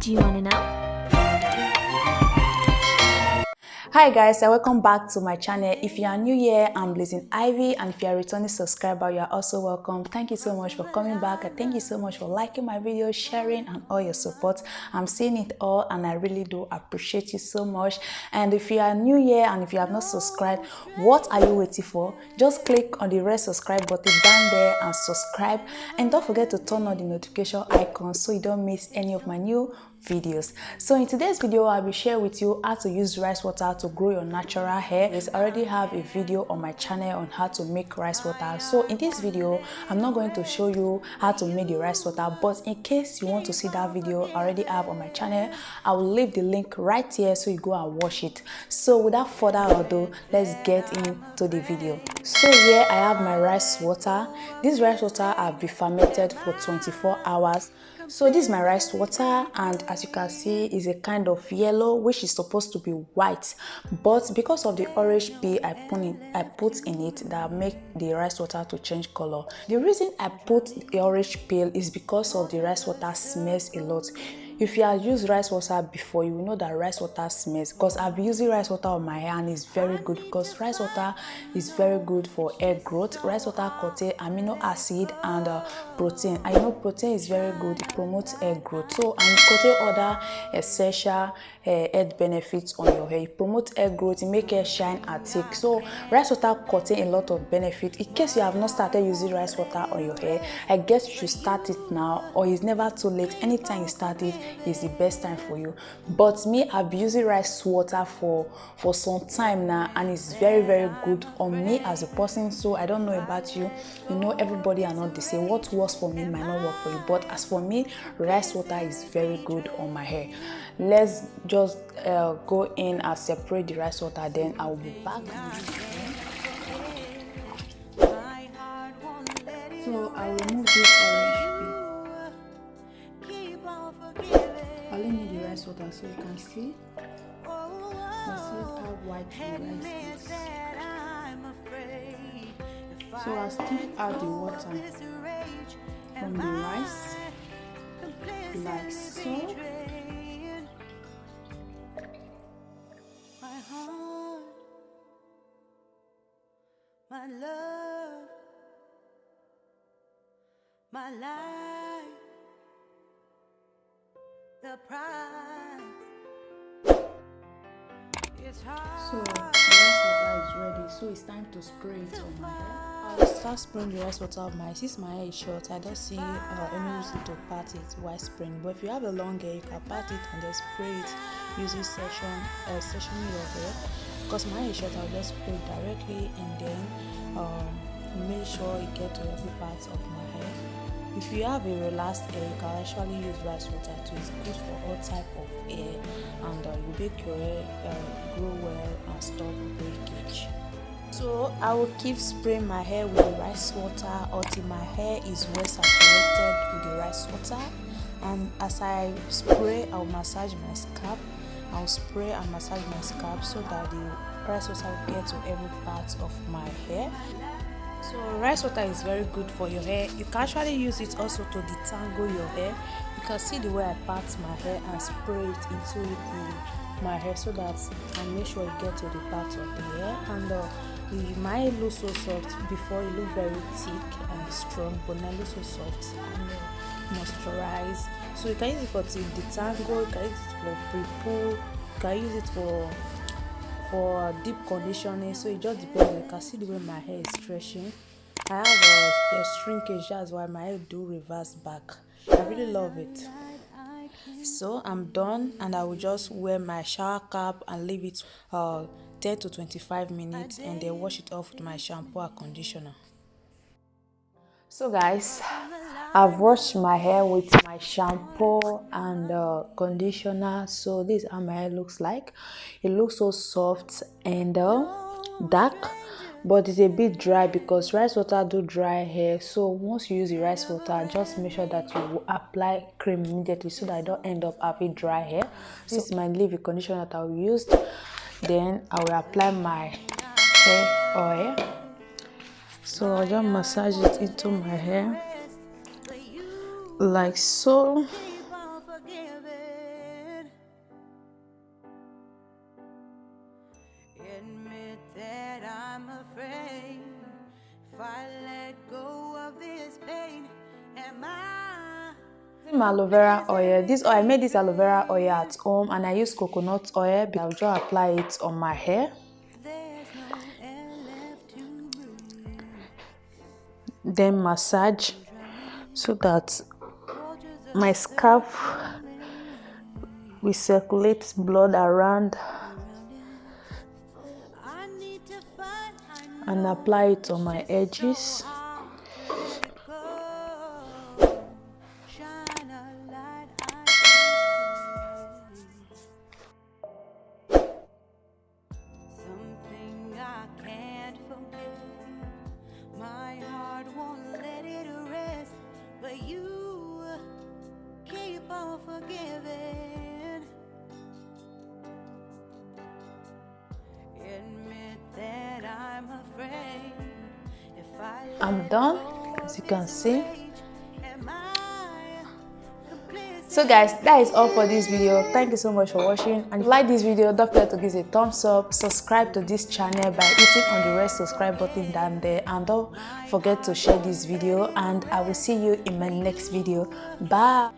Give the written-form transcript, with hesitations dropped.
Do you want to know? Hi guys, and welcome back to my channel. If you are new here, I'm Blessing Ivy, and if you are a returning subscriber, you are also welcome. Thank you so much for coming back, and thank you so much for liking my video, sharing, and all your support. I'm seeing it all, and I really do appreciate you so much. And if you are new here and if you have not subscribed, what are you waiting for? Just click on the red subscribe button down there and subscribe, and don't forget to turn on the notification icon so you don't miss any of my new videos. So in today's video, I'll be sharing with you how to use rice water to grow your natural hair. I already have a video on my channel on how to make rice water. So in this video, I'm not going to show you how to make the rice water, but in case you want to see that video I already have on my channel, I will leave the link right here so you go and watch it. So without further ado, let's get into the video. So here I have my rice water. This rice water have been fermented for 24 hours. So this is my rice water, and as you can see, is a kind of yellow which is supposed to be white, but because of the orange peel I put in it that make the rice water to change color. The reason I put the orange peel is because of the rice water smells a lot. If you have used rice water before, you will know that rice water smells, because I've been using rice water on my hair and it's very good, because rice water is very good for hair growth. Rice water contains amino acid and protein, and you know protein is very good, it promotes hair growth. So and contain other essential health benefits on your hair. It promotes hair growth, it makes hair shine and thick. So rice water contains a lot of benefits. In case you have not started using rice water on your hair, I guess you should start it now, or it's never too late. Anytime you start it is the best time for you. But me, I've been using rice water for some time now, and it's very good on me as a person. So I don't know about you, you know, everybody are not the same. What works for me might not work for you, but as for me, rice water is very good on my hair. Let's just go in and separate the rice water, then I will be back. So I will remove this orange peel. I only need the rice water, so you can see how white the rice is. So I'll still add the water from the rice like so. My heart, my love, my life, the prize. It's hard. So the rice water is ready, so it's time to spray it on my hair. I'll start spraying the rice water on my hair. Since my hair is short, I don't see any reason to part it while spraying. But if you have a long hair, you can part it and then spray it using sectioning your hair. Because my hair is short, I'll just spray it directly and then make sure it gets to every part of my hair. If you have a relaxed hair, you can actually use rice water too. It's good for all type of hair, and you make your hair grow well and stop breakage. So I will keep spraying my hair with the rice water until my hair is well saturated with the rice water. And as I spray, I'll massage my scalp. I'll spray and massage my scalp so that the rice water will get to every part of my hair. So rice water is very good for your hair. You can actually use it also to detangle your hair. You can see the way I part my hair and spray it into my hair so that I make sure it gets to the part of the hair. And my hair looks so soft. Before it looked very thick and strong, but now it looks so soft and moisturized. So you can use it for detangle, you can use it for pre-poo, you can use it for deep conditioning. So it just depends. You can see the way my hair is stretching. I have a shrinkage, that's why my hair do reverse back. I really love it. So I'm done, and I will just wear my shower cap and leave it 10 to 25 minutes and then wash it off with my shampoo and conditioner. So guys, I've washed my hair with my shampoo and conditioner. So this is how my hair looks like. It looks so soft and dark, but it's a bit dry because rice water do dry hair. So once you use the rice water, just make sure that you apply cream immediately so that I don't end up having dry hair. So this is my leave-in conditioner that I used. Then I will apply my hair oil. So I'll just massage it into my hair like so. If I let go of this pain, am I? My aloe vera oil. This oil, I made this aloe vera oil at home, and I use coconut oil. I'll just apply it on my hair. There's no air left to breathe. Then massage I'm drowning. so that Waters are my scalp circling me. will circulate blood around, Around it, I need to find. I and know apply it on my it's just so edges. hard to let it go. Shine a light I can see. Something I can't forget. My heart won't let it rest, but you keep on forgiving. Admit that I'm afraid. If I I'm done, as you can see. am I complicit? So guys, that is all for this video. Thank you so much for watching, and if you like this video, don't forget to give it a thumbs up. Subscribe to this channel by hitting on the red subscribe button down there, and don't forget to share this video, and I will see you in my next video. Bye.